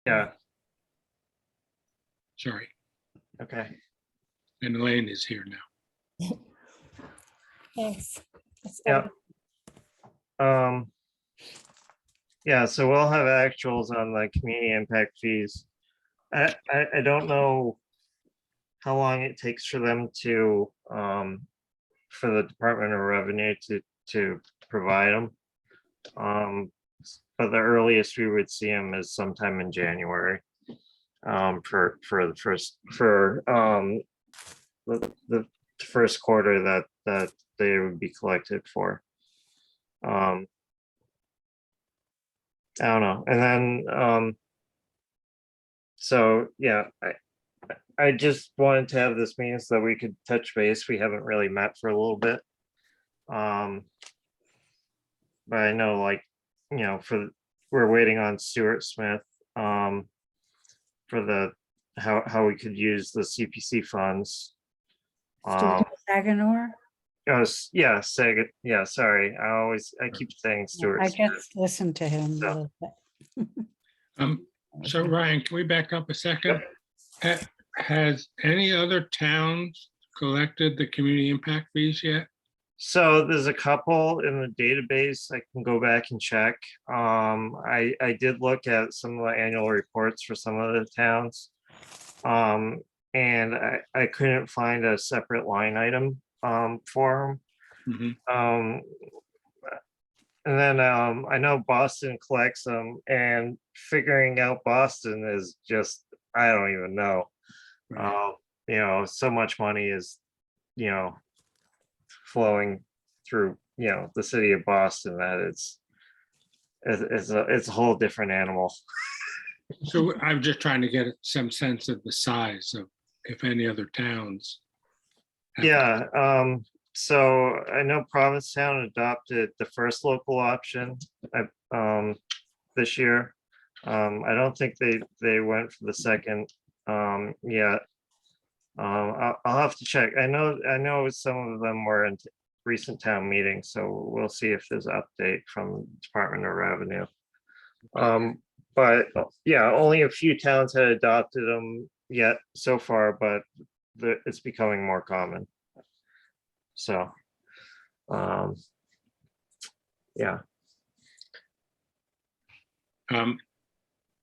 Yeah, Sorry, okay. and Elaine is here now. Thanks. That's Yeah. better. Yeah, so we'll have actuals on the community impact fees. I don't know how long it takes for them to, for the Department of Revenue to provide them. But the earliest we would see them is sometime in January. For the first quarter that they would be collected for. I don't know. And then, so yeah, I just wanted to have this meeting so that we could touch base. We haven't really met for a little bit. But I know, like, we're waiting on Stuart Smith, for the, how we could use the CPC funds. Saganor? Yeah, Sega, yeah, sorry. I keep saying Stuart. I just listened to him a So- little bit. So Ryan, can we back up a second? Has any other towns collected the community impact fees yet? So there's a couple in the database. I can go back and check. I did look at some of the annual reports for some of the towns. And I couldn't find a separate line item for them. Mhm. And then I know Boston collects them, and figuring out Boston is just, I don't even know. Right. So much money is, flowing through, the city of Boston that it's a whole different animal. So I'm just trying to get some sense of the size of, if any other towns. have- Yeah, so I know Provincetown adopted the first local option this year. I don't think they went for the second yet. I'll have to check. I know some of them were in recent town meetings, so we'll see if there's an update from Department of Revenue. But yeah, only a few towns had adopted them yet so far, but it's becoming more common. So, yeah.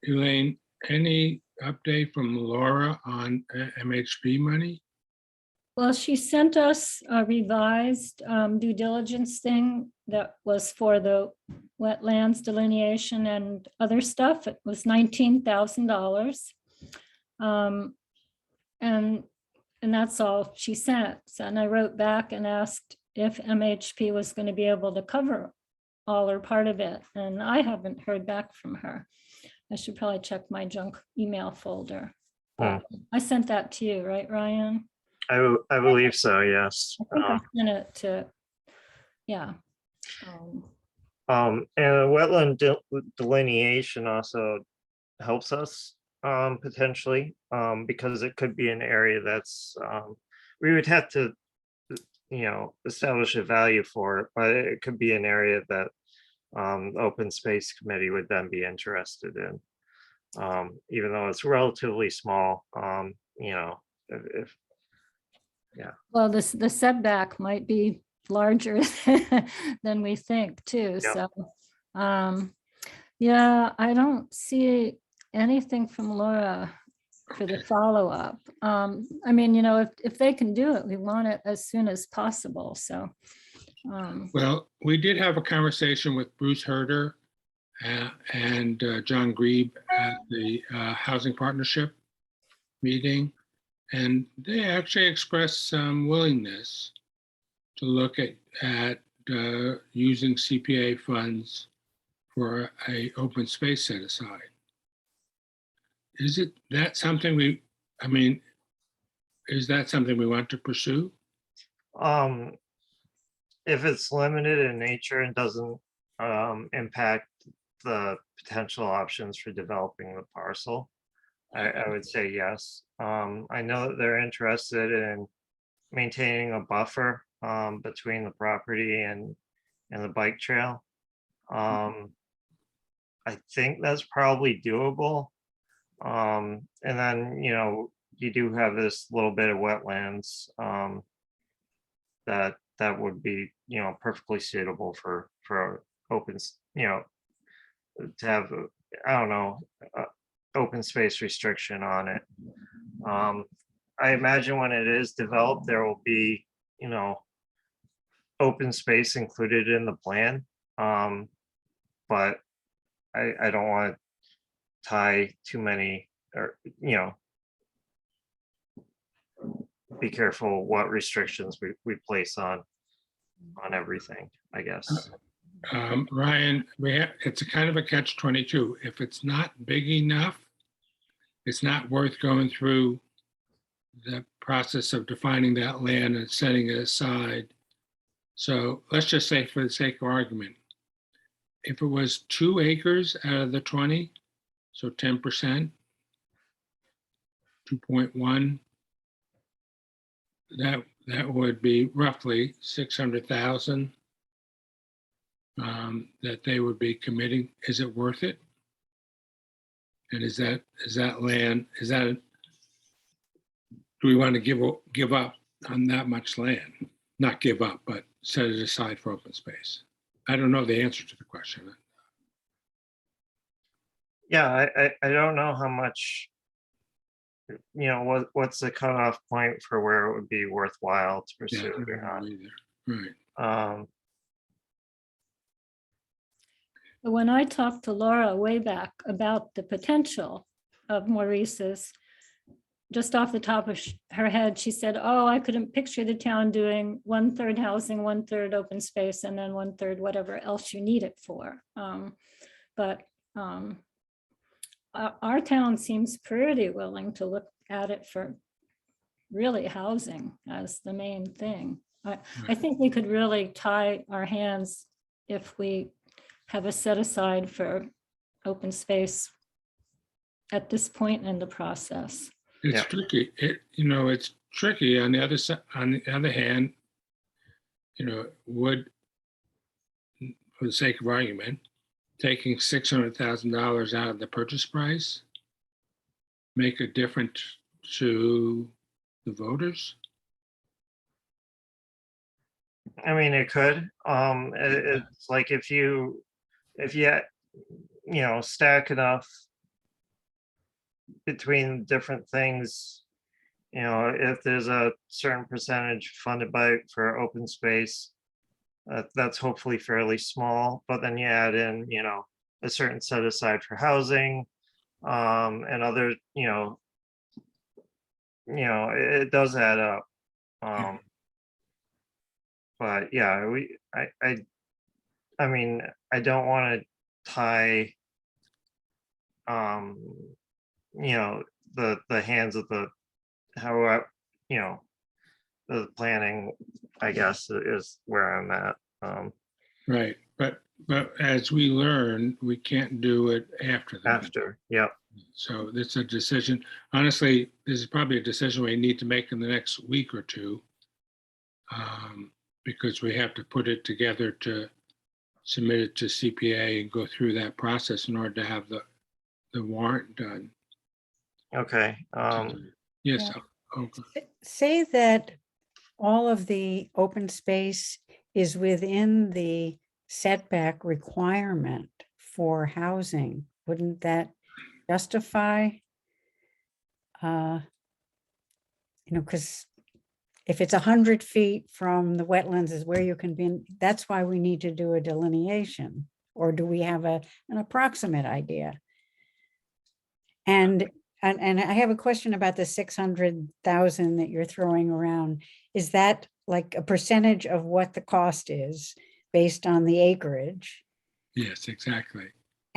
Elaine, any update from Laura on MHP money? Well, she sent us a revised due diligence thing that was for the wetlands delineation and other stuff. It was $19,000. And that's all she sent. And I wrote back and asked if MHP was going to be able to cover all or part of it. And I haven't heard back from her. I should probably check my junk email folder. But I sent that to you, right, Ryan? I believe so, yes. I think I sent it to, yeah. And wetland delineation also helps us potentially, because it could be an area that's, we would have to, establish a value for it, but it could be an area that open space committee would then be interested in. Even though it's relatively small, if yeah. Well, the setback might be larger than we think too. Yeah. So, yeah, I don't see anything from Laura for the follow-up. I mean, if they can do it, we want it as soon as possible. So, Well, we did have a conversation with Bruce Herder and John Grebe at the Housing Partnership meeting. And they actually expressed some willingness to look at using CPA funds for a open space set aside. Is that something is that something we want to pursue? If it's limited in nature and doesn't impact the potential options for developing the parcel, I would say yes. I know that they're interested in maintaining a buffer between the property and the bike trail. I think that's probably doable. And then, you do have this little bit of wetlands, that would be, perfectly suitable for open, to have, I don't know, open space restriction on it. I imagine when it is developed, there will be, open space included in the plan. But I don't want to tie too many, or, be careful what restrictions we place on everything, I guess. Ryan, it's a kind of a catch-22. If it's not big enough, it's not worth going through the process of defining that land and setting it aside. So let's just say, for the sake of argument, if it was 2 acres out of the 20, so 10%, 2.1, that would be roughly 600,000 that they would be committing. Is it worth it? And is that land, do we want to give up on that much land? Not give up, but set it aside for open space. I don't know the answer to the question. Yeah, I don't know how much, what's the cutoff point for where it would be worthwhile to Yeah, pursue I it or don't know either. Right. not. When I talked to Laura way back about the potential of Maurice's, just off the top of her head, she said, oh, I couldn't picture the town doing 1/3 housing, 1/3 open space, and then 1/3 whatever else you need it for. But our town seems pretty willing to look at it for really housing as the main thing. I think we could really tie our hands if we have a set aside for open space at this point in the process. It's Yeah. tricky. It's tricky. On the other side, on the other hand, would, for the sake of argument, taking $600,000 out of the purchase price make a difference to the voters? I mean, it could. It's like if you stack enough between different things, if there's a certain percentage funded for open space, that's hopefully fairly small, but then you add in, a certain set aside for housing, and other, it does add up. But yeah, I mean, I don't want to tie, the hands of the, how, the planning, I guess, is where I'm at. Right. But as we learn, we can't do it after that. After, yep. So it's a decision. Honestly, this is probably a decision we need to make in the next week or two, because we have to put it together to submit it to CPA and go through that process in order to have the warrant done. Okay. Yes. Yeah. Okay. Say that all of the open space is within the setback requirement for housing. Wouldn't that justify? Because if it's 100 feet from the wetlands is where you can be, that's why we need to do a delineation. Or do we have an approximate idea? And I have a question about the 600,000 that you're throwing around. Is that like a percentage of what the cost is based on the acreage? Yes, exactly.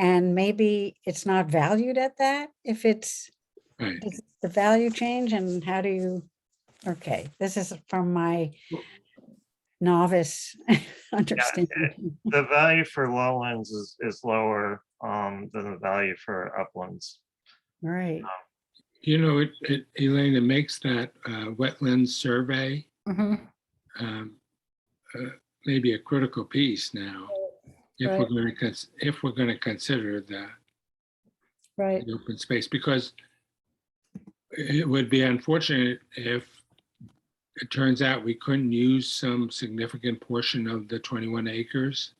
And maybe it's not valued at that? If it's, Right. does the value change, and how do you, okay, this is from my novice understanding. The value for lowlands is lower, than the value for uplands. Right. Elaine, it makes that wetlands survey Mhm. maybe a critical piece now, if Right. we're going to consider that. right. the open space, because it would be unfortunate if it turns out we couldn't use some significant portion of the 21 acres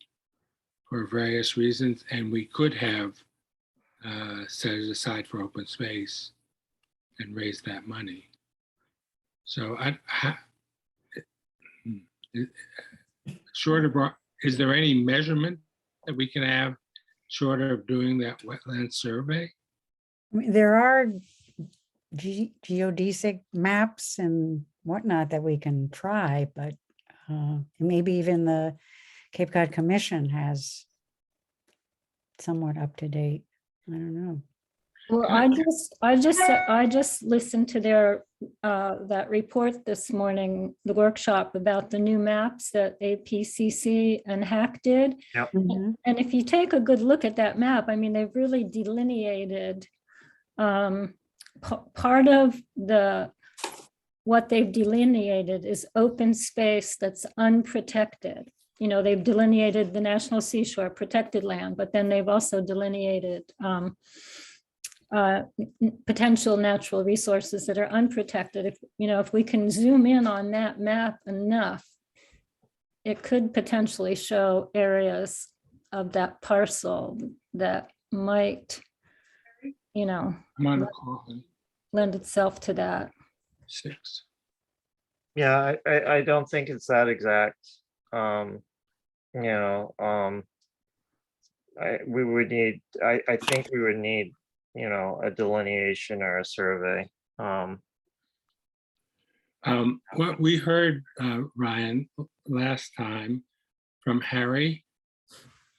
for various reasons, and we could have set it aside for open space and raise that money. So short of, is there any measurement that we can have short of doing that wetland survey? I mean, there are geodesic maps and whatnot that we can try, but maybe even the Cape Cod Commission has somewhat up to date. I don't know. Well, I just listened to their, that report this morning, the workshop about the new maps that APCC and HAC did. Mhm. And if you take a good look at that map, I mean, they've really delineated part of what they've delineated is open space that's unprotected. You know, they've delineated the National Seashore protected land, but then they've also delineated potential natural resources that are unprotected. If, you know, if we can zoom in on that map enough, it could potentially show areas of that parcel that might, you know, I'm on a call in lend itself to that. 6. Yeah, I don't think it's that exact. You know, we would need, I think we would need, you know, a delineation or a survey. What we heard, Ryan, last time from Harry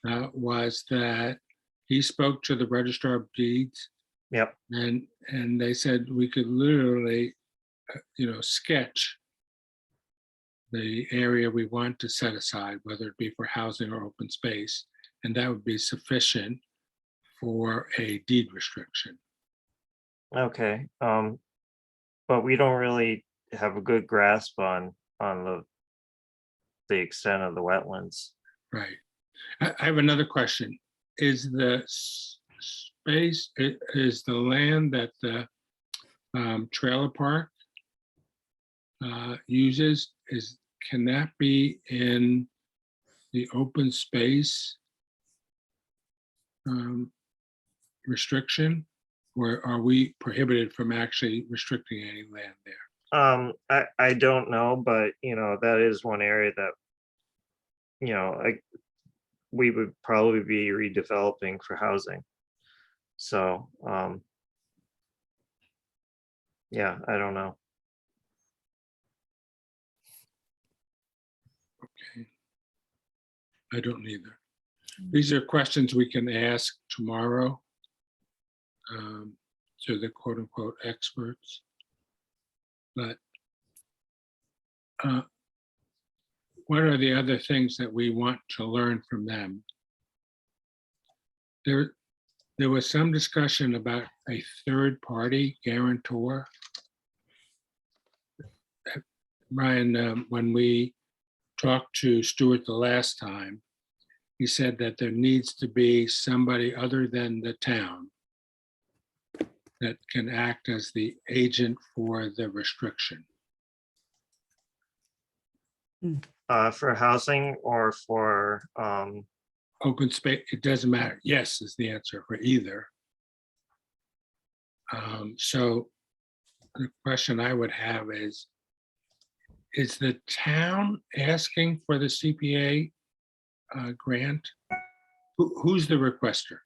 was that he spoke to the Registrar of Deeds, Yep, and they said we could literally, you know, sketch the area we want to set aside, whether it be for housing or open space, and that would be sufficient for a deed restriction. okay. But we don't really have a good grasp on the extent of the wetlands. Right. I have another question. Is the space, is the land that the trailer park uses, can that be in the open space restriction? Or are we prohibited from actually restricting any land there? I don't know, but you know, that is one area that, you know, we would probably be redeveloping for housing. So, yeah, I don't know. Okay. I don't either. These are questions we can ask tomorrow to the quote unquote experts. But what are the other things that we want to learn from them? There was some discussion about a third party guarantor. Brian, when we talked to Stuart the last time, he said that there needs to be somebody other than the town that can act as the agent for the restriction. For housing or for, Open space, it doesn't matter. Yes is the answer for either. So the question I would have is the town asking for the CPA grant? Who's the requester?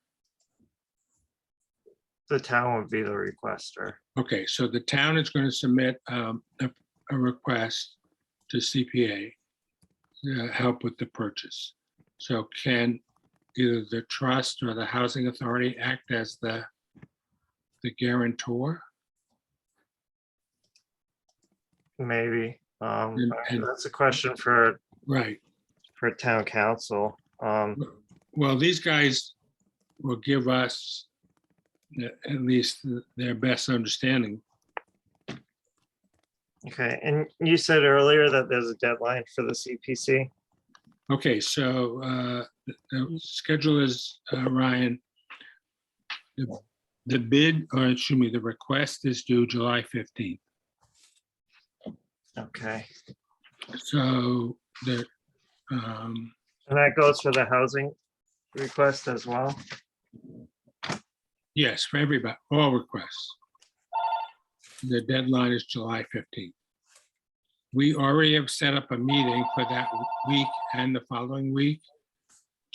the town would be the requester. Okay, so the town is going to submit a request to CPA to help with the purchase. So can either the trust or the housing authority act as the guarantor? Maybe. And- That's a question for Right. town council. Well, these guys will give us at least their best understanding. Okay, and you said earlier that there's a deadline for the CPC. Okay, so the schedule is, Ryan, The bid, or excuse me, the request is due July 15th. Okay, So the, and that goes for the housing request as well? yes, for everybody, all requests. The deadline is July 15th. We already have set up a meeting for that week and the following week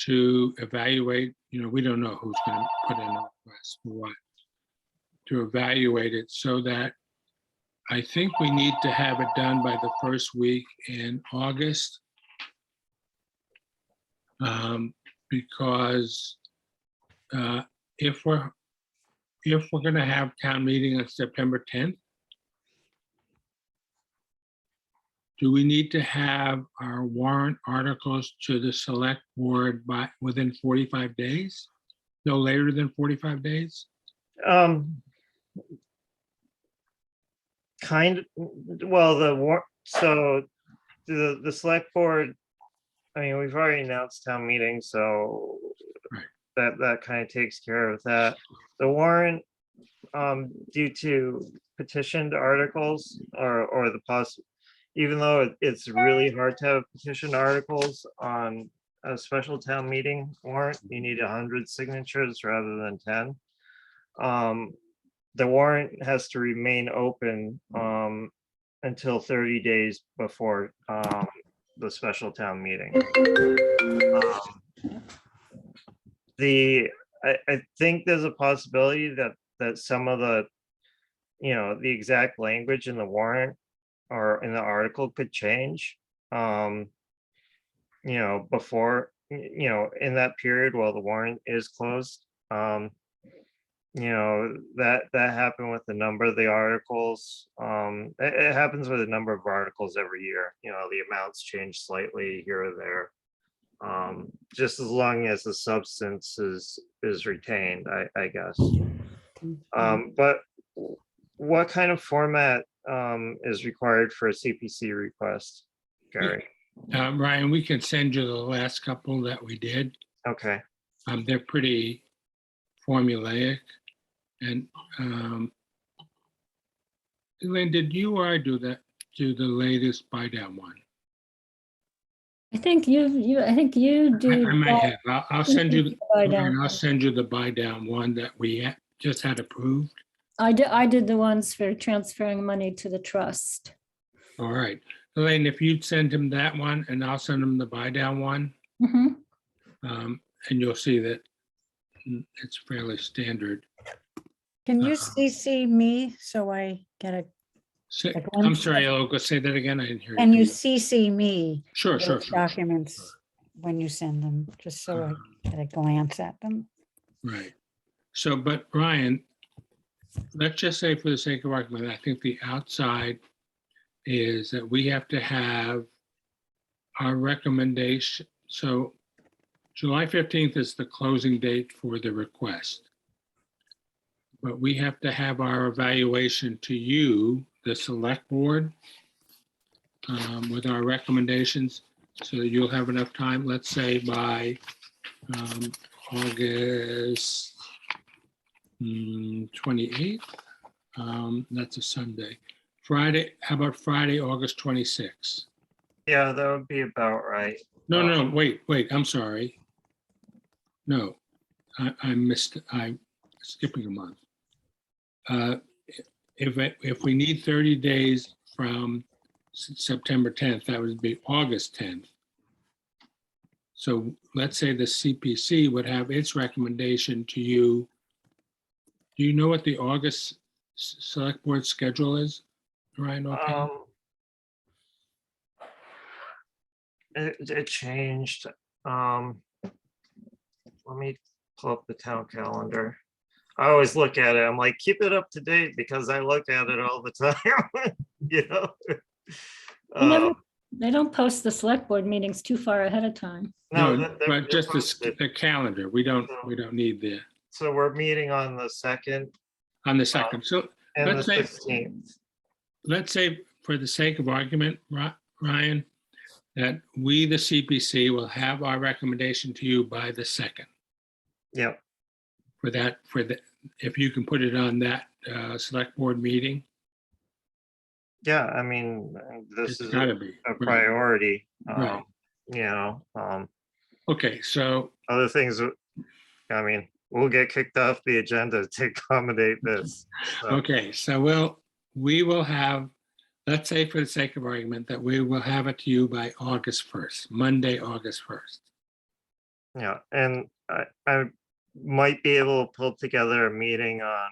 to evaluate, we don't know who's going to put in a request for what, to evaluate it so that I think we need to have it done by the first week in August. Because if we're going to have town meeting on September 10th, do we need to have our warrant articles to the select board within 45 days? No later than 45 days? Well, so the select board, I mean, we've already announced town meeting, so Right. that kind of takes care of that. The warrant, due to petitioned articles or even though it's really hard to have petitioned articles on a special town meeting warrant, you need 100 signatures rather than 10. The warrant has to remain open until 30 days before the special town meeting. I think there's a possibility that some of the, the exact language in the warrant or in the article could change, before, in that period while the warrant is closed. That happened with a number of the articles. It happens with a number of articles every year. The amounts change slightly here or there. Just as long as the substance is retained, I guess. But what kind of format is required for a CPC request, Gary? Ryan, we can send you the last couple that we did. Okay. They're pretty formulaic. And Elaine, did you or I do the latest buy down one? I think you do. I might have. I'll send you. Buy down. I'll send you the buy down one that we just had approved. I did the ones for transferring money to the trust. All right, Elaine, if you'd send him that one, and I'll send him the buy down one, Mhm. and you'll see that it's fairly standard. Can you CC me so I get a, I'm sorry, I'll go say that again. I didn't hear can you you. CC me Sure. those documents when you send them, just so I get a glance at them? Right. So, but Ryan, let's just say for the sake of argument, I think the outside is that we have to have our recommendation. So July 15th is the closing date for the request. But we have to have our evaluation to you, the select board, with our recommendations, so that you'll have enough time, let's say by August 28th. That's a Sunday. Friday, how about Friday, August 26th? Yeah, that would be about right. No, wait, I'm sorry. No, I'm skipping a month. If we need 30 days from September 10th, that would be August 10th. So let's say the CPC would have its recommendation to you. Do you know what the August select board schedule is, Ryan? Okay. It changed. Let me pull up the town calendar. I always look at it. I'm like, keep it up to date because I look at it all the time. They don't post the select board meetings too far ahead of time. No, but just the calendar. We don't need the. So we're meeting on the 2nd. On the 2nd. So and let's the say 16th. Let's say, for the sake of argument, Ryan, that we, the CPC, will have our recommendation to you by the 2nd. Yep. For if you can put it on that select board meeting, Yeah, I mean, this it's is gotta be. a right, priority. Right. You know, Okay, so, other things, I mean, we'll get kicked off the agenda to accommodate this. So, okay, so we will have, let's say for the sake of argument, that we will have it to you by August 1st, Monday, August 1st. yeah, and I might be able to pull together a meeting on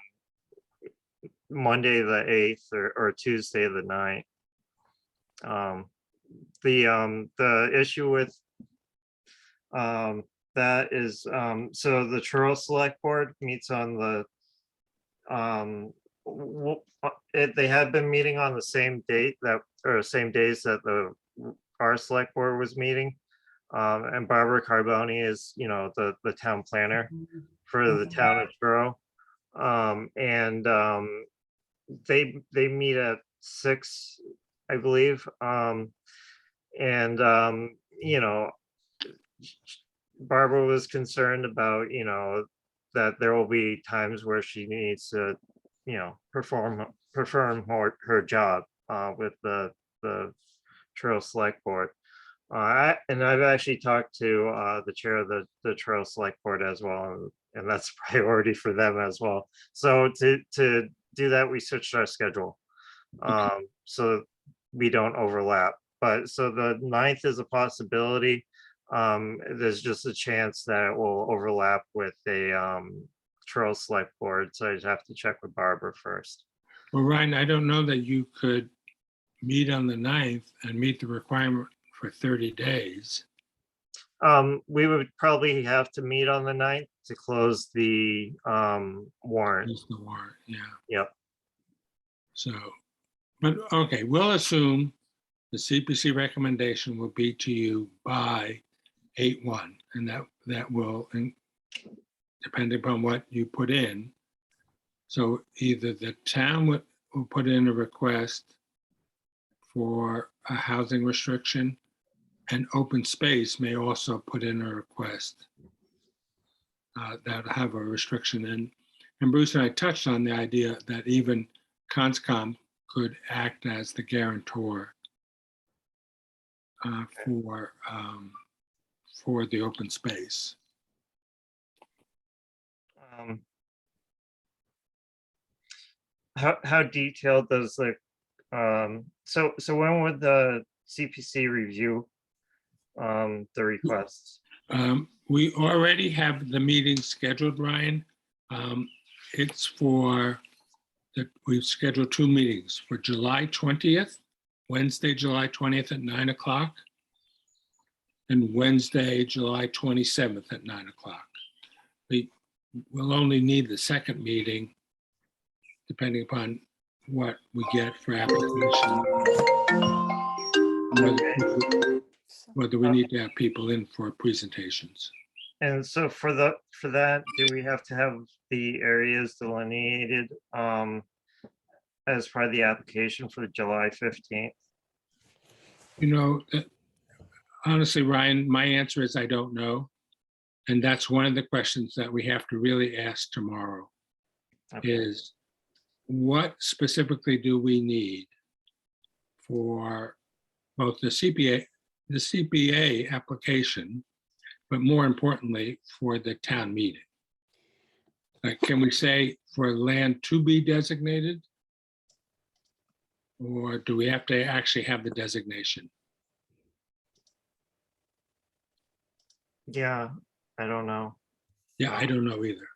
Monday, the 8th or Tuesday, the 9th. The issue with that is, so the Truro Select Board meets on the they had been meeting on the same date that, or same days that our select board was meeting. And Barbara Carboni is, you know, the town planner for the town of Truro. And they meet at 6, I believe. And you know, Barbara was concerned about, you know, that there will be times where she needs to, you know, perform her job with the Truro Select Board. And I've actually talked to the chair of the Truro Select Board as well, and that's a priority for them as well. So to do that, we switched our schedule so we don't overlap. But so the 9th is a possibility. There's just a chance that it will overlap with a Truro Select Board, so I just have to check with Barbara first. Well, Ryan, I don't know that you could meet on the 9th and meet the requirement for 30 days. We would probably have to meet on the 9th to close the warrant. Is the warrant, yeah. Yep. So, but okay, we'll assume the CPC recommendation will be to you by 8/1, and that will, depending upon what you put in. So either the town will put in a request for a housing restriction, and open space may also put in a request that have a restriction in. And Bruce and I touched on the idea that even Conscom could act as the guarantor for the open space. How detailed does the so when would the CPC review the requests? We already have the meeting scheduled, Ryan. It's for we've scheduled 2 meetings for July 20th, Wednesday, July 20th at 9 o'clock, and Wednesday, July 27th at 9 o'clock. We will only need the second meeting depending upon what we get for application. Whether we need to have people in for presentations. And so for that, do we have to have the areas delineated as part of the application for July 15th? You know, honestly, Ryan, my answer is I don't know. And that's one of the questions that we have to really ask tomorrow Okay. is what specifically do we need for both the CPA application, but more importantly, for the town meeting? Like, can we say for land to be designated? Or do we have to actually have the designation? Yeah, I don't know, Yeah, I don't know either.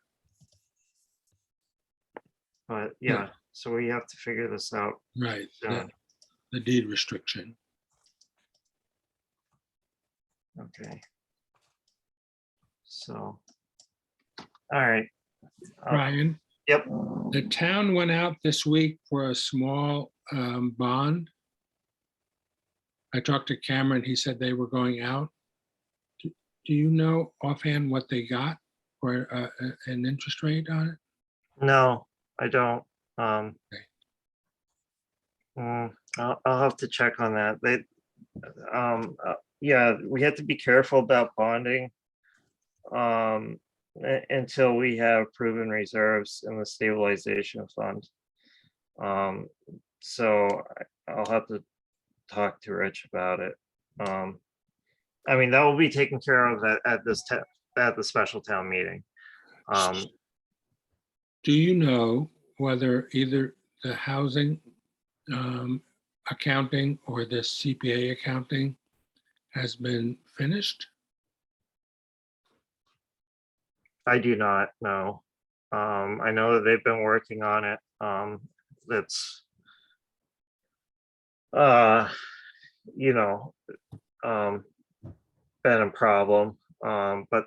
but yeah, so we have to figure this out. Right, soon. the deed restriction. Okay. So, all right. Ryan, Yep. the town went out this week for a small bond. I talked to Cameron, he said they were going out. Do you know offhand what they got for an interest rate on it? No, I don't. Okay. I'll have to check on that. Yeah, we have to be careful about bonding. until we have proven reserves in the stabilization fund. So I'll have to talk to Rich about it. I mean, that will be taken care of at the special town meeting. Do you know whether either the housing accounting or the CPA accounting has been finished? I do not know. I know that they've been working on it. It's, you know, been a problem, but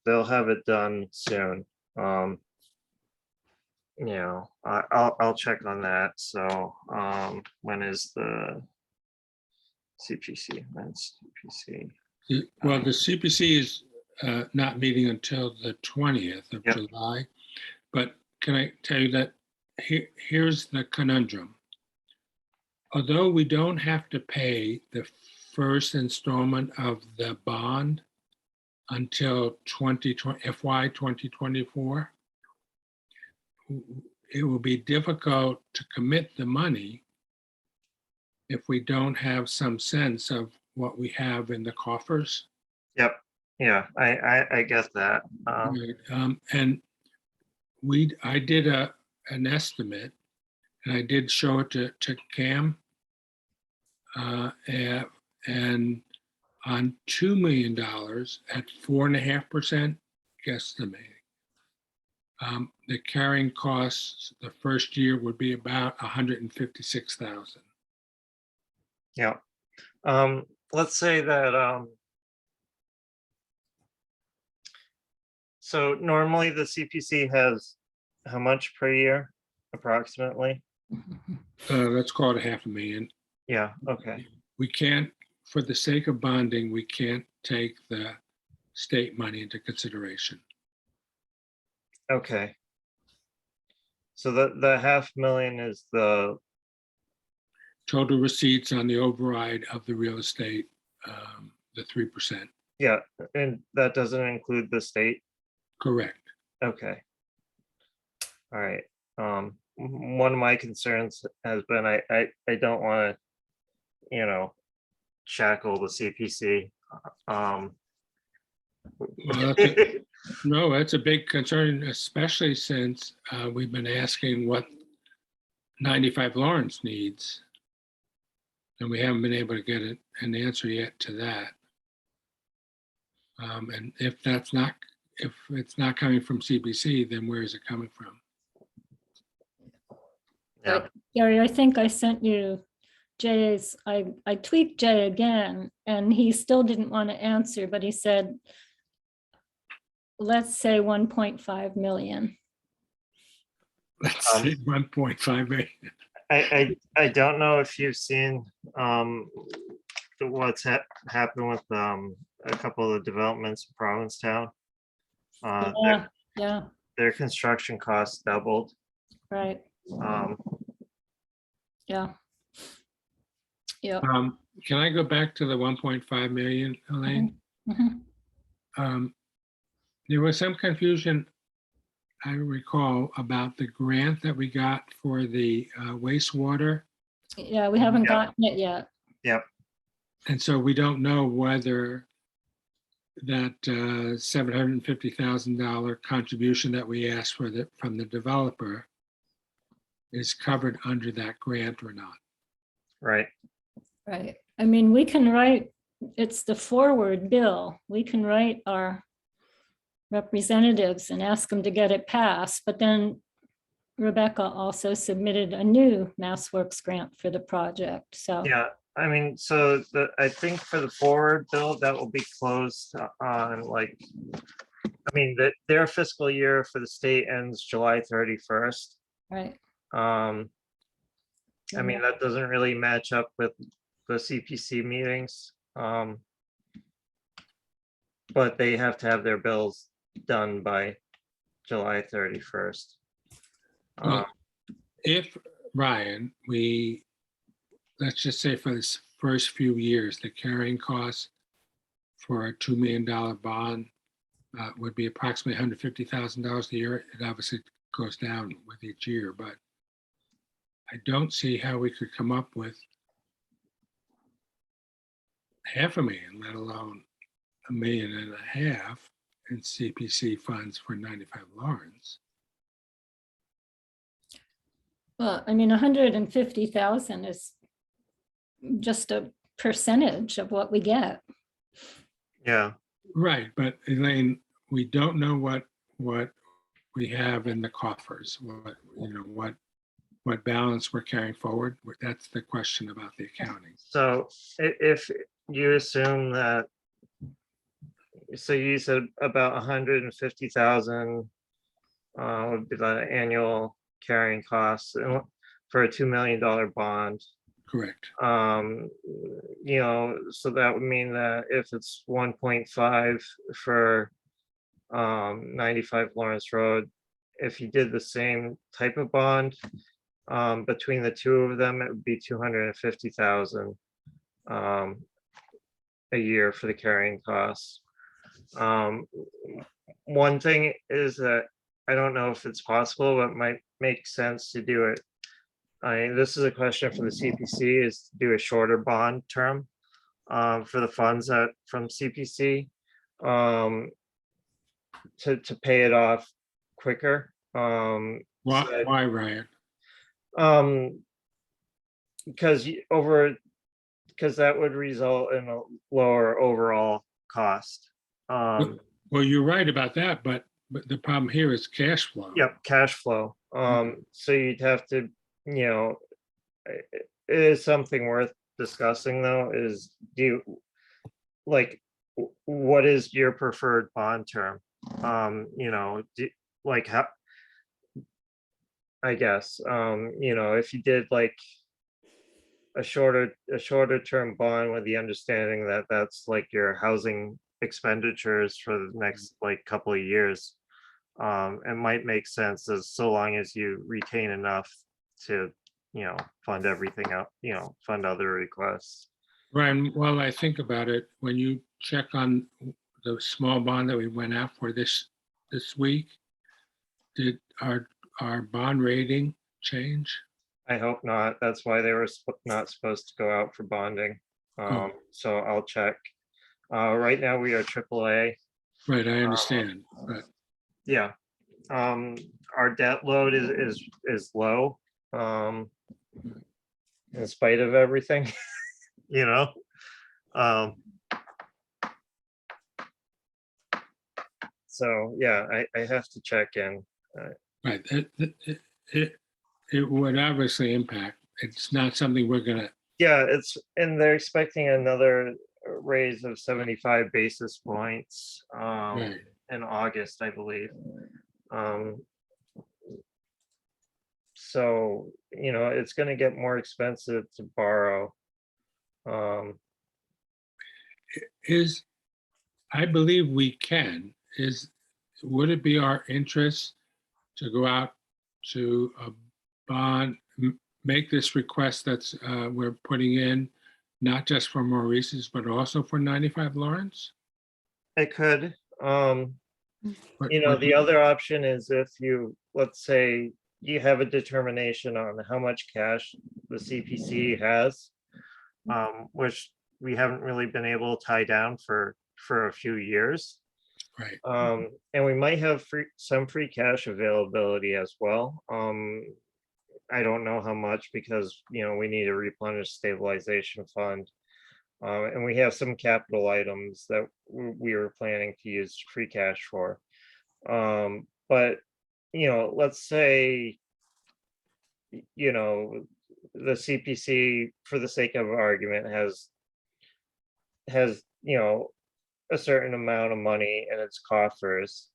they'll have it done soon. You know, I'll check on that. So, when is the CPC? When's CPC? Well, the CPC is not meeting until the 20th of Yep. July. But can I tell you that here's the conundrum. Although we don't have to pay the first installment of the bond until FY 2024, it will be difficult to commit the money if we don't have some sense of what we have in the coffers. Yep. Yeah, I get that. Right. And I did an estimate, and I did show it to Cam, and on $2 million at 4.5% guesstimating. The carrying costs the first year would be about $156,000. Yeah. Let's say that, so normally the CPC has how much per year approximately? Let's call it $500,000. Yeah, okay. We can't, for the sake of bonding, we can't take the state money into consideration. Okay. So the $500,000 is the, Total receipts on the override of the real estate, the 3%. yeah, and that doesn't include the state? Correct. Okay. All right. One of my concerns has been, I don't want to, you know, shackle the CPC. Well, no, that's a big concern, especially since we've been asking what 95 Lawrence needs. And we haven't been able to get an answer yet to that. And if it's not coming from CBC, then where is it coming from? Yeah, Gary, I think I sent you Jay's, I tweaked Jay again, and he still didn't want to answer, but he said, let's say 1.5 million. Let's say 1.5 million. I don't know if you've seen what's happened with a couple of the developments in Provincetown. Yeah, Their construction costs doubled. right, yeah. Yeah. Can I go back to the 1.5 million, Elaine? Mhm. There was some confusion, I recall, about the grant that we got for the wastewater. Yeah, we haven't Yeah. gotten it yet. Yep. And so we don't know whether that $750,000 contribution that we asked for from the developer is covered under that grant or not. Right. Right. I mean, we can write, it's the forward bill. We can write our representatives and ask them to get it passed, but then Rebecca also submitted a new MassWorks grant for the project, so. Yeah, I mean, so I think for the forward bill, that will be closed on like, I mean, their fiscal year for the state ends July 31st. Right. I mean, that doesn't really match up with the CPC meetings. But they have to have their bills done by July 31st. Well, if, Ryan, let's just say for this first few years, the carrying costs for a $2 million bond would be approximately $150,000 a year. It obviously goes down with each year, but I don't see how we could come up with $500,000, let alone $1.5 million in CPC funds for 95 Lawrence. Well, I mean, 150,000 is just a percentage of what we get. Yeah, Right, but Elaine, we don't know what we have in the coffers, what balance we're carrying forward. That's the question about the accounting. so if you assume that, so you said about 150,000 would be the annual carrying costs for a $2 million bond. Correct. So that would mean that if it's 1.5 for 95 Lawrence Road, if you did the same type of bond between the two of them, it would be 250,000 a year for the carrying costs. One thing is that I don't know if it's possible, but it might make sense to do it. I mean, this is a question for the CPC, is to do a shorter bond term for the funds from CPC to pay it off quicker. Why, Ryan? Because that would result in a lower overall cost. Well, you're right about that, but the problem here is cash flow. Yep, cash flow. So you'd have to, it is something worth discussing though, is what is your preferred bond term? How, I guess, if you did like a shorter term bond with the understanding that that's like your housing expenditures for the next like couple of years, it might make sense, as so long as you retain enough to fund everything out, fund other requests. Ryan, while I think about it, when you check on the small bond that we went out for this week, did our bond rating change? I hope not. That's why they were not supposed to go out for bonding. So I'll check. Right now we are AAA. Right, I understand, but Yeah. Our debt load is low, in spite of everything, So yeah, I have to check in. right, it would obviously impact. It's not something we're gonna. Yeah, and they're expecting another raise of 75 basis points Right. in August, I believe. So, it's going to get more expensive to borrow. I believe we can. Would it be our interest to go out to a bond, make this request that's we're putting in, not just for Maurice's, but also for 95 Lawrence? It could. What- The other option is if let's say you have a determination on how much cash the CPC has, which we haven't really been able to tie down for a few years. Right. And we might have some free cash availability as well. I don't know how much, because we need to replenish stabilization fund. And we have some capital items that we were planning to use free cash for. But let's say the CPC, for the sake of argument, has a certain amount of money in its coffers.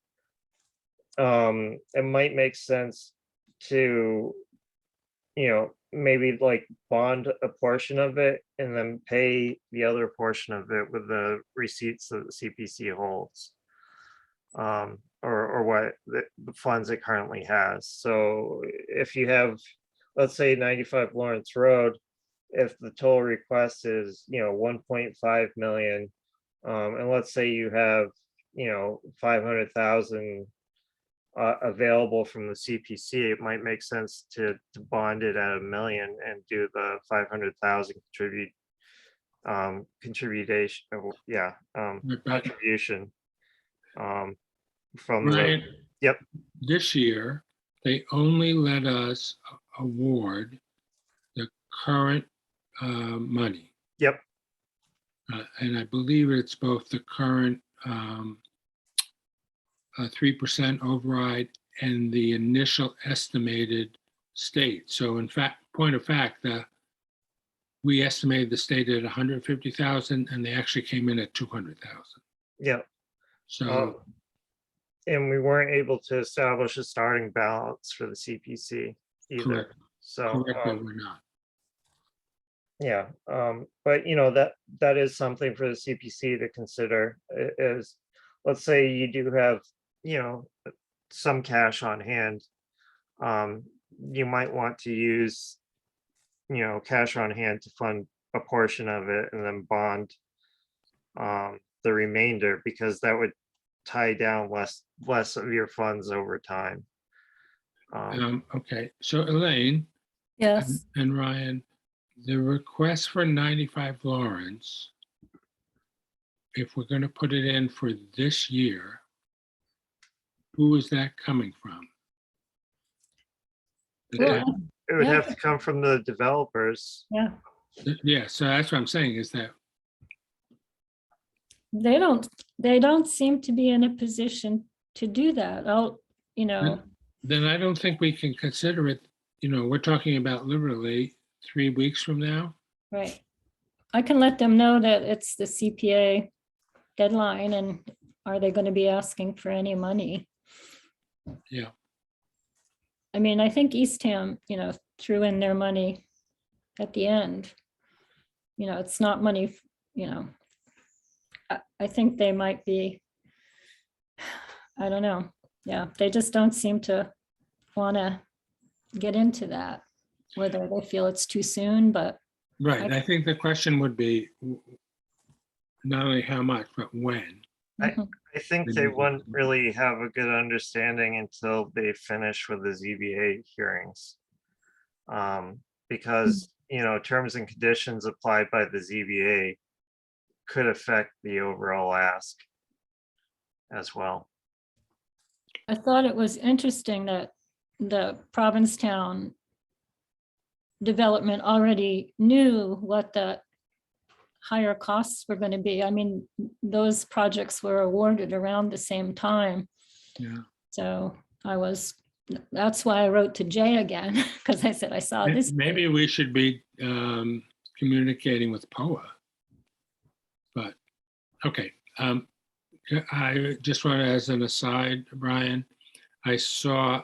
It might make sense to maybe like bond a portion of it and then pay the other portion of it with the receipts that the CPC holds, or what the funds it currently has. So if you have, let's say 95 Lawrence Road, if the total request is 1.5 million, and let's say you have 500,000 available from the CPC, it might make sense to bond it at 1 million and do the 500,000 contribution, But contribution. From the, Ryan, yep, this year, they only let us award the current money. yep, And I believe it's both the current 3% override and the initial estimated state. So in fact, point of fact, we estimated the state at 150,000 and they actually came in at 200,000. yep. So, And we weren't able to establish a starting balance for the CPC either. correct, So, correctly, we're not. yeah, but that is something for the CPC to consider is, let's say you do have, some cash on hand. You might want to use, cash on hand to fund a portion of it and then bond the remainder, because that would tie down less of your funds over time. Okay, so Elaine Yes, and Ryan, the request for 95 Lawrence, if we're going to put it in for this year, who is that coming from? The Well, town? It would Yeah. have to come from the developers. yeah, Yeah, so that's what I'm saying is that, they don't seem to be in a position to do that. then I don't think we can consider it, we're talking about literally 3 weeks from now. right. I can let them know that it's the CPA deadline, and are they going to be asking for any money? Yeah, I mean, I think Eastham, threw in their money at the end. It's not money, I think they might be, I don't know. Yeah, they just don't seem to want to get into that, whether they feel it's too soon, but right. I think the question would be not only how much, but when. mhm, I think they wouldn't really have a good understanding until they finish with the ZBA hearings. Because, terms and conditions applied by the ZBA could affect the overall ask as well. I thought it was interesting that the Provincetown development already knew what the higher costs were going to be. I mean, those projects were awarded around the same time. Yeah. So that's why I wrote to Jay again, because I said, I saw this. Maybe we should be communicating with POA. But, okay. I just want to, as an aside, Brian, I saw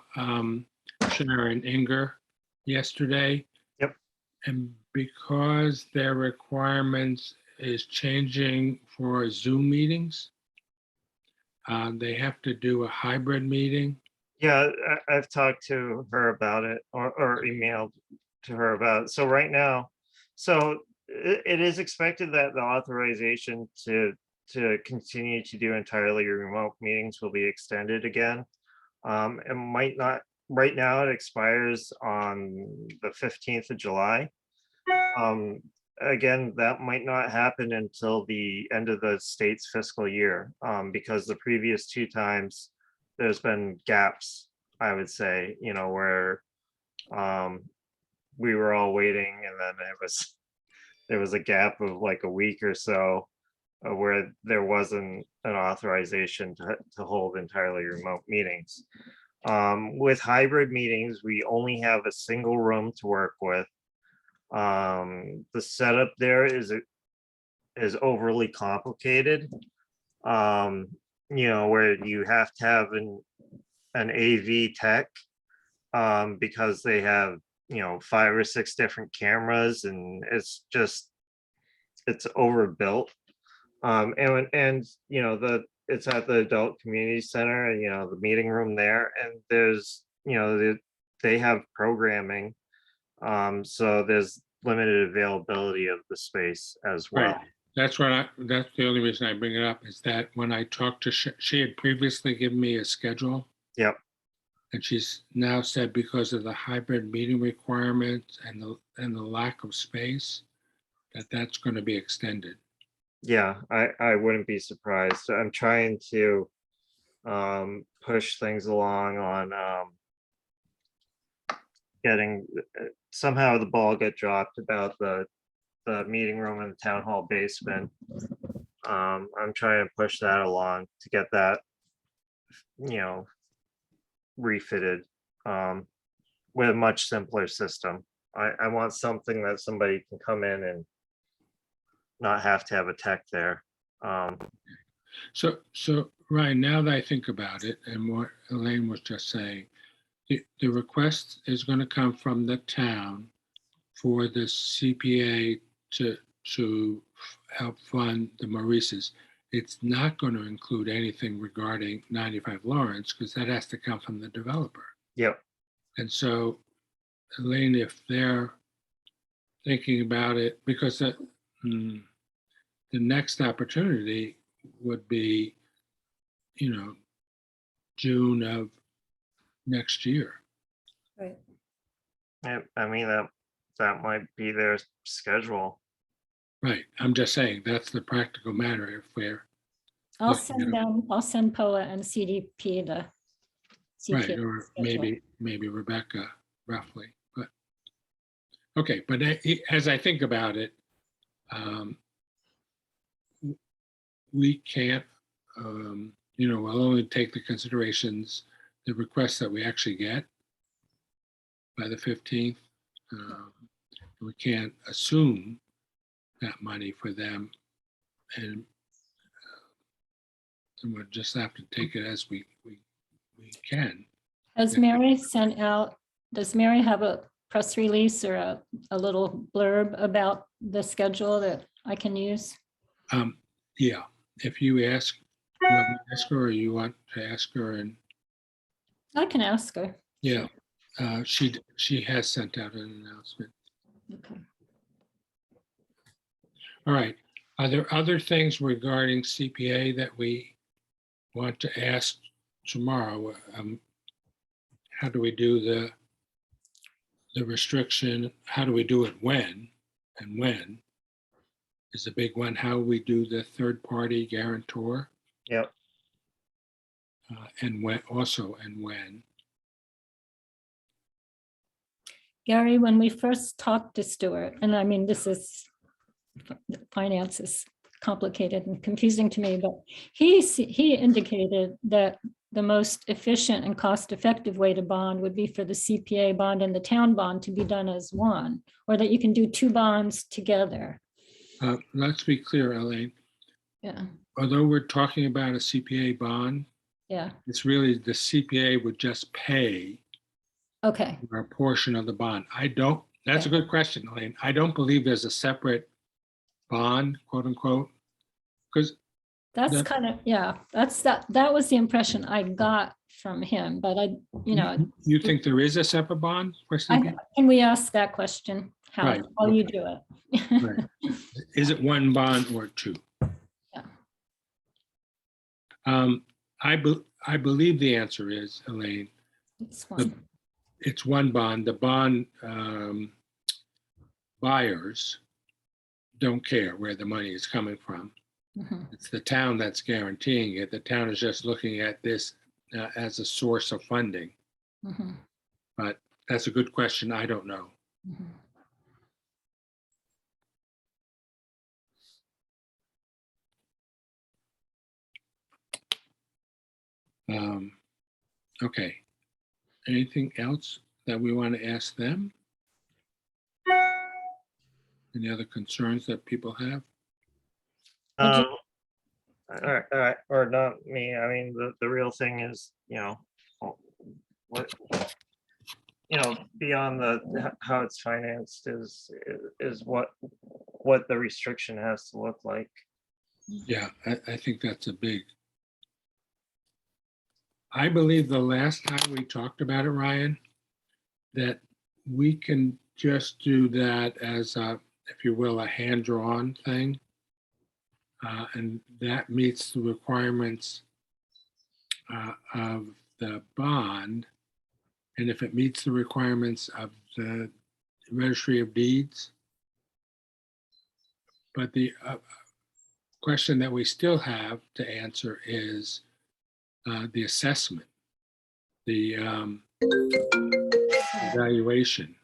Sharon Inger yesterday. Yep. And because their requirements is changing for Zoom meetings, they have to do a hybrid meeting. Yeah, I've talked to her about it, or emailed to her about it. So right now, it is expected that the authorization to continue to do entirely remote meetings will be extended again. It might not, right now it expires on the 15th of July. Again, that might not happen until the end of the state's fiscal year, because the previous 2 times there's been gaps, I would say, where we were all waiting, and then there was a gap of like a week or so where there wasn't an authorization to hold entirely remote meetings. With hybrid meetings, we only have a single room to work with. The setup there is overly complicated, where you have to have an AV tech, because they have 5 or 6 different cameras, and it's overbuilt. And it's at the adult community center, the meeting room there, and there's they have programming, so there's limited availability of the space as well. Right. that's the only reason I bring it up is that when I talked to, she had previously given me a schedule. Yep. And she's now said because of the hybrid meeting requirements and the lack of space, that's going to be extended. Yeah, I wouldn't be surprised. I'm trying to push things along on getting, somehow the ball got dropped about the meeting room in the town hall basement. I'm trying to push that along to get that, refitted with a much simpler system. I want something that somebody can come in and not have to have a tech there. So Ryan, now that I think about it and what Elaine was just saying, the request is going to come from the town for the CPA to help fund the Maurice's. It's not going to include anything regarding 95 Lawrence because that has to come from the developer. Yep. And so, Elaine, if they're thinking about it, because the next opportunity would be, June of next year. Right. I mean, that might be their schedule. Right. I'm just saying that's the practical matter. If we're I'll looking at I'll send POA and CDP the right, CPA or schedule. maybe Rebecca roughly, but okay. But as I think about it, we can't, we'll only take the considerations, the requests that we actually get by the 15th. We can't assume that money for them, and we'll just have to take it as we can. Has Mary sent out, does Mary have a press release or a little blurb about the schedule that I can use? Yeah, if you ask, you want me to ask her or you want to ask her, and I can ask her. yeah, she has sent out an announcement. Okay. All right. Are there other things regarding CPA that we want to ask tomorrow? How do we do the restriction? How do we do it when? And when is a big one. How we do the third party guarantor? Yep. And when also, and when? Gary, when we first talked to Stuart, and I mean, finance is complicated and confusing to me, but he indicated that the most efficient and cost-effective way to bond would be for the CPA bond and the town bond to be done as one, or that you can do two bonds together. Let's be clear, Elaine. Yeah, Although we're talking about a CPA bond, yeah, it's really the CPA would just pay okay. for a portion of the bond. That's a good question, Elaine. I don't believe there's a separate bond, quote unquote, because That's kind of, yeah, that was the impression I got from him, but you think there is a separate bond for CPA? can we ask that question? Right, How you okay. do it? Right. Is it one bond or two? Yeah. I believe the answer is, Elaine, It's one. it's one bond. The bond buyers don't care where the money is coming from. Mhm. It's the town that's guaranteeing it. The town is just looking at this as a source of funding. Mhm. But that's a good question. I don't know. Mhm. Okay. Anything else that we want to ask them? Any other concerns that people have? I ju- All right, or not me. I mean, the real thing is, what, beyond how it's financed is what the restriction has to look like. Yeah, I think that's a big. I believe the last time we talked about it, Ryan, that we can just do that as a, if you will, a hand-drawn thing. And that meets the requirements of the bond. And if it meets the requirements of the Registry of Deeds. But the question that we still have to answer is the assessment, the valuation.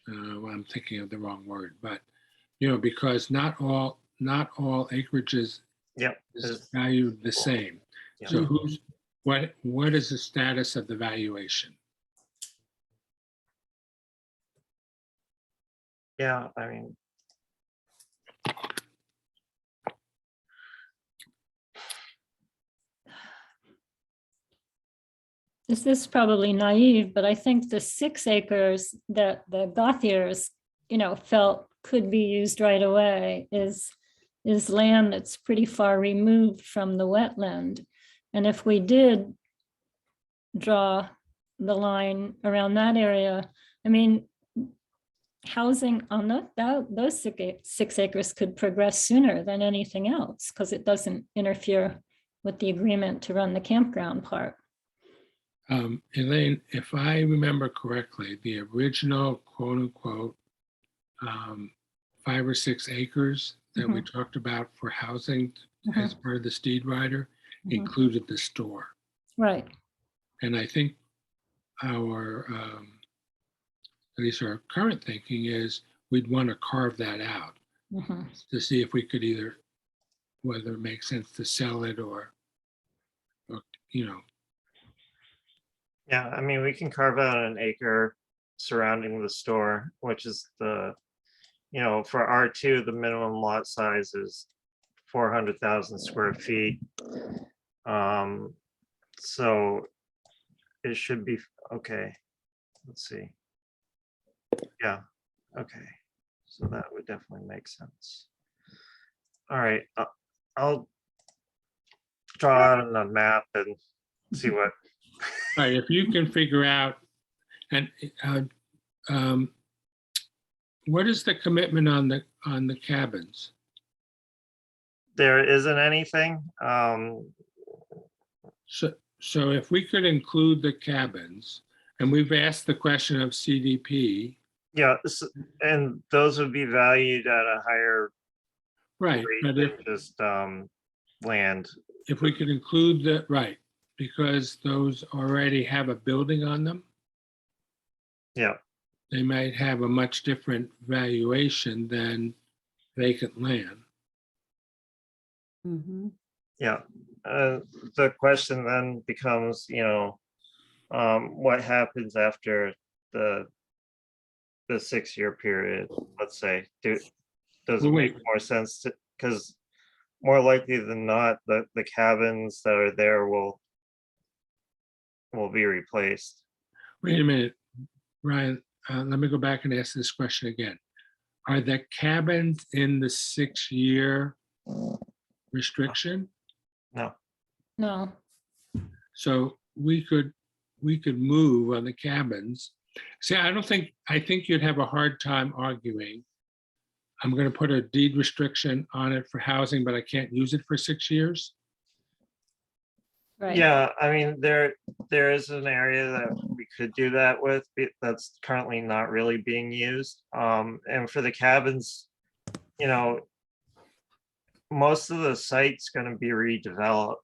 Well, I'm thinking of the wrong word, but because not all acreages Yep. is valued the same. Yeah. So what is the status of the valuation? Yeah, I mean, This is probably naive, but I think the 6 acres that the Gothiers, felt could be used right away is land that's pretty far removed from the wetland. And if we did draw the line around that area, I mean, housing on those 6 acres could progress sooner than anything else because it doesn't interfere with the agreement to run the campground part. Elaine, if I remember correctly, the original quote unquote 5 or 6 acres that we talked about for housing as part of the Steed Rider included the store. Right. And I think our, at least our current thinking is we'd want to carve that out to see if we could whether it makes sense to sell it or yeah, I mean, we can carve out an acre surrounding the store, which is for R2, the minimum lot size is 400,000 square feet. So it should be, okay, let's see. Yeah, okay, so that would definitely make sense. All right, I'll draw out on the map and see what. Right, if you can figure out, and what is the commitment on the cabins? There isn't anything. So if we could include the cabins, and we've asked the question of CDP. Yeah, and those would be valued at a higher Right, rate but than just land. if we could include right, because those already have a building on them. Yeah. They might have a much different valuation than vacant land. Yeah. The question then becomes, what happens after the 6-year period, let's say? Does it make more sense to, because more likely than not, the cabins that are there will be replaced. Wait a minute, Ryan, let me go back and ask this question again. Are the cabins in the 6-year restriction? No. No. So we could move on the cabins. See, I think you'd have a hard time arguing, I'm going to put a deed restriction on it for housing, but I can't use it for 6 years. Right. Yeah, I mean, there is an area that we could do that with, that's currently not really being used. And for the cabins, most of the site's gonna be redeveloped.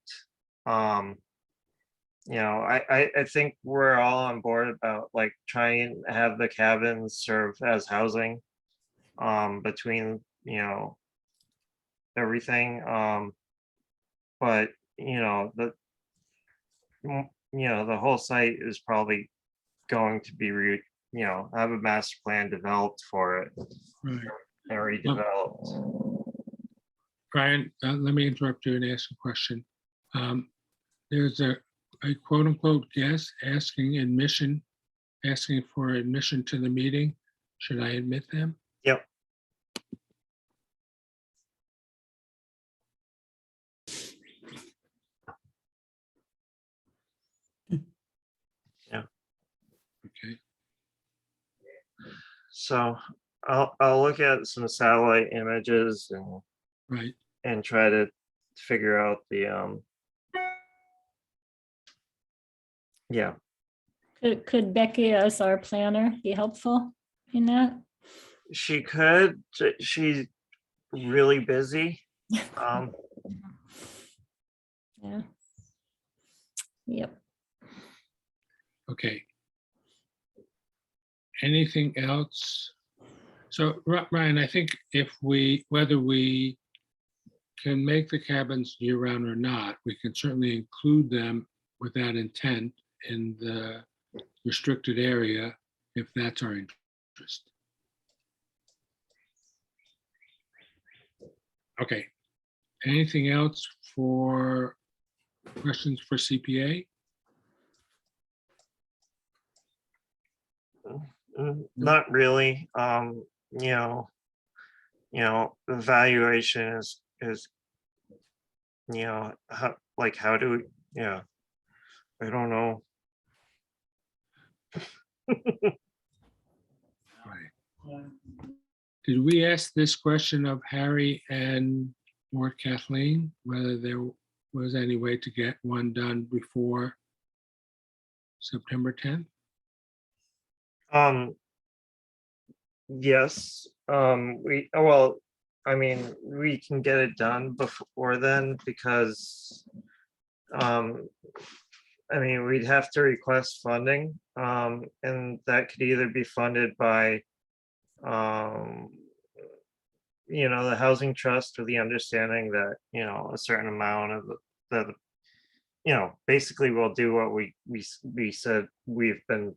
I think we're all on board about like trying to have the cabins serve as housing between, everything. But the whole site is probably going to be have a master plan developed for it Right. and redeveloped. Brian, let me interrupt you and ask a question. There's a quote unquote guest asking for admission to the meeting. Should I admit them? Yep. Yeah. Okay. So I'll look at some satellite images and Right. and try to figure out the, yeah, Could Becky as our planner be helpful in that? she could, she's really busy. Um, Yeah. Yep. Okay. Anything else? So Ryan, I think whether we can make the cabins year round or not, we can certainly include them with that intent in the restricted area if that's our interest. Okay. Anything else for questions for CPA? Not really. The valuation is, how do we, yeah, I don't know. Right. Did we ask this question of Harry or Kathleen, whether there was any way to get one done before September 10th? Yes, we can get it done before then because, we'd have to request funding, and that could either be funded by, the housing trust with the understanding that, a certain amount of basically we'll do what we said we've been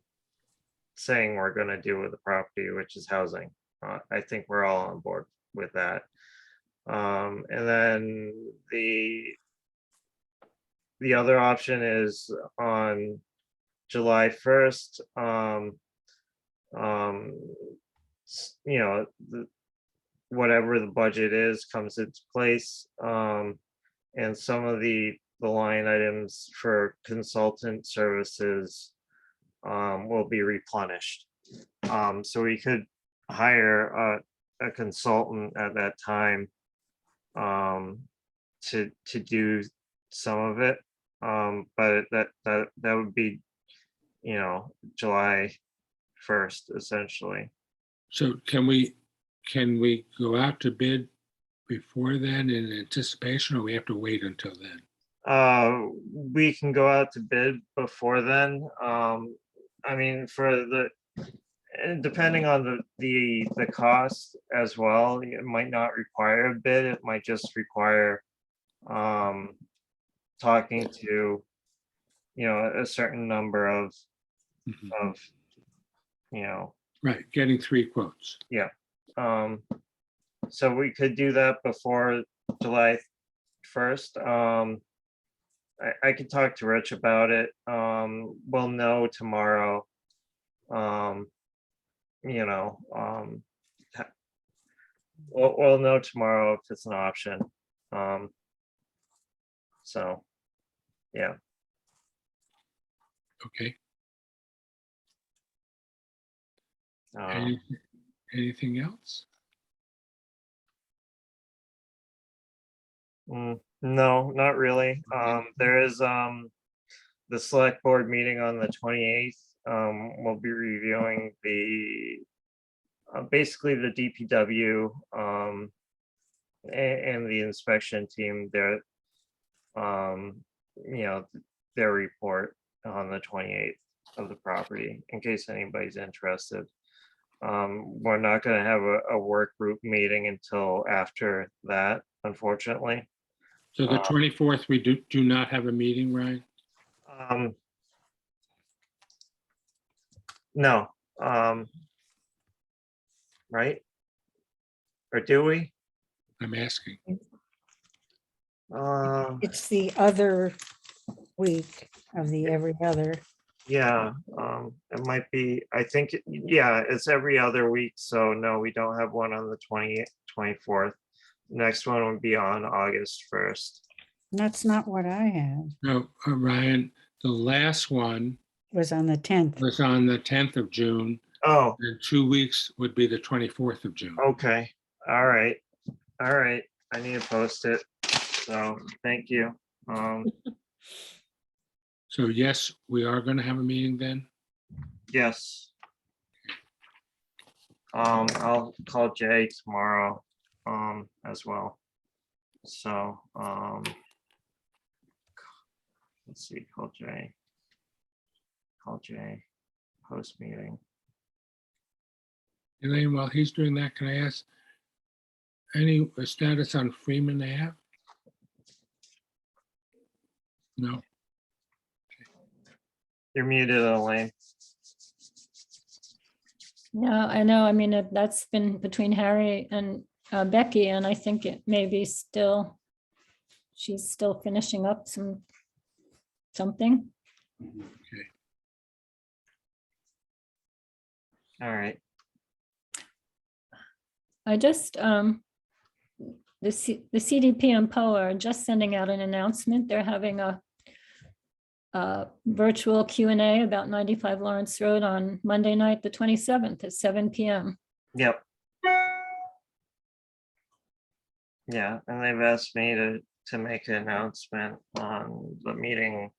saying we're gonna do with the property, which is housing. I think we're all on board with that. And then the other option is on July 1st. Whatever the budget is comes into place. And some of the line items for consultant services will be replenished. So we could hire a consultant at that time to do some of it. But that would be, July 1st, essentially. So can we go out to bid before then in anticipation, or we have to wait until then? We can go out to bid before then. Depending on the cost as well, it might not require a bid. It might just require talking to, a certain number of, Mhm. Right, getting 3 quotes. So we could do that before July 1st. I could talk to Rich about it. We'll know tomorrow. We'll know tomorrow if it's an option. So, yeah. Okay. Um, Anything else? No, not really. There is the select board meeting on the 28th. We'll be reviewing basically the DPW and the inspection team, their report on the 28th of the property, in case anybody's interested. We're not going to have a work group meeting until after that, unfortunately. So the 24th, we do not have a meeting, Ryan? No. Right? Or do we? I'm asking. It's the other week of the every other. Yeah, it might be, I think, yeah, it's every other week. So no, we don't have one on the 24th. Next one would be on August 1st. That's not what I had. No, Ryan, the last one Was on the 10th. was on the 10th of June. Oh, And 2 weeks would be the 24th of June. okay. All right. I need to post it. So thank you. So yes, we are going to have a meeting then. Yes. I'll call Jay tomorrow, as well. So, let's see, call Jay. Post meeting. Elaine, while he's doing that, can I ask any status on Freeman Ave? No, You're muted, Elaine. Yeah, I know. I mean, that's been between Harry and Becky, and I think it may be still, she's still finishing up something. All right. I just, the CDP and POA are just sending out an announcement. They're having a virtual Q&A about 95 Lawrence Road on Monday night, the 27th at 7 p.m. Yep. Yeah, and they've asked me to make an announcement on the meeting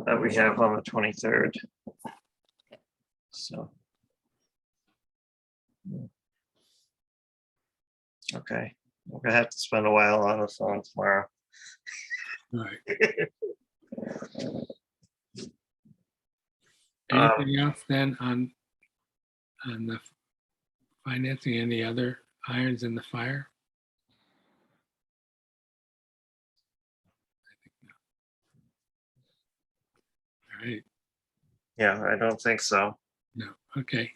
that we have on the 23rd. So. Okay, we're gonna have to spend a while on the phone tomorrow. all right. Anything else then on the financing, any other irons in the fire? I think no. All right, Yeah, I don't think so. no, okay.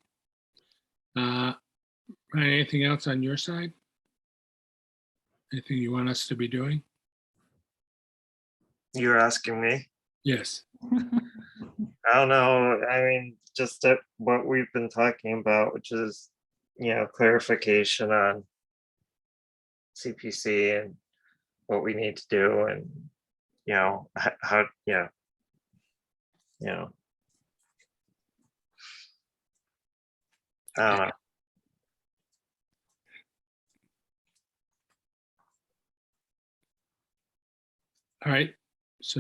Ryan, anything else on your side? Anything you want us to be doing? You're asking me? Yes, I don't know. I mean, just what we've been talking about, which is, clarification on CPC and what we need to do and, how, I don't know. all right. So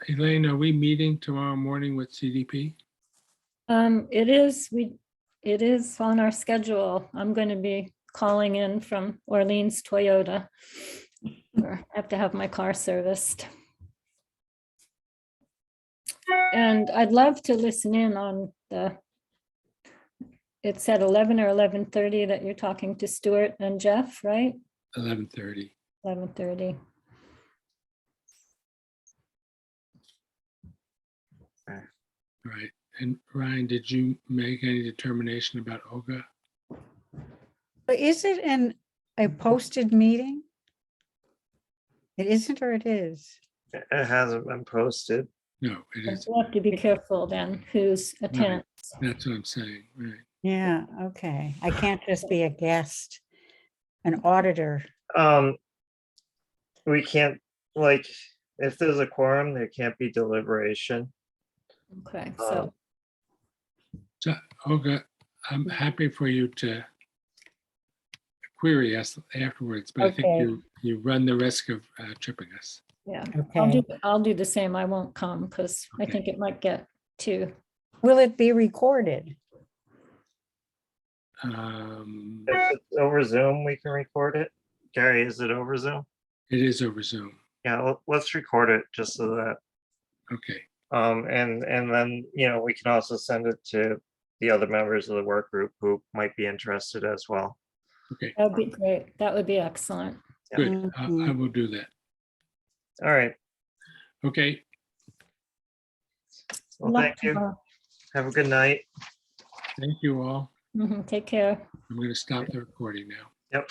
Elaine, are we meeting tomorrow morning with CDP? It is on our schedule. I'm going to be calling in from Orleans Toyota. I have to have my car serviced. And I'd love to listen in on it's at 11 or 11:30 that you're talking to Stuart and Jeff, right? 11:30. 11:30. All right. And Ryan, did you make any determination about Olga? But is it a posted meeting? It isn't, or it is? It hasn't been posted. No, it is. You have to be careful then who's attends. That's what I'm saying. Right. Yeah, okay. I can't just be a guest, an auditor. We can't, if there's a quorum, there can't be deliberation. Okay, Um, So Olga, I'm happy for you to query us afterwards, but I think Okay. you run the risk of tripping us. yeah, Okay. I'll do the same. I won't come because I Okay. think it might get too. Will it be recorded? If it's over Zoom, we can record it. Gary, is it over Zoom? It is over Zoom. Yeah, let's record it just so that, Okay. and then, we can also send it to the other members of the work group who might be interested as well. Okay. That would be great. That would be excellent. Good. I Mhm. will do that. All right. Okay. Well, Luck thank you. tomorrow. Have a good night. Thank you all. Take care. I'm going to stop the recording now. Yep.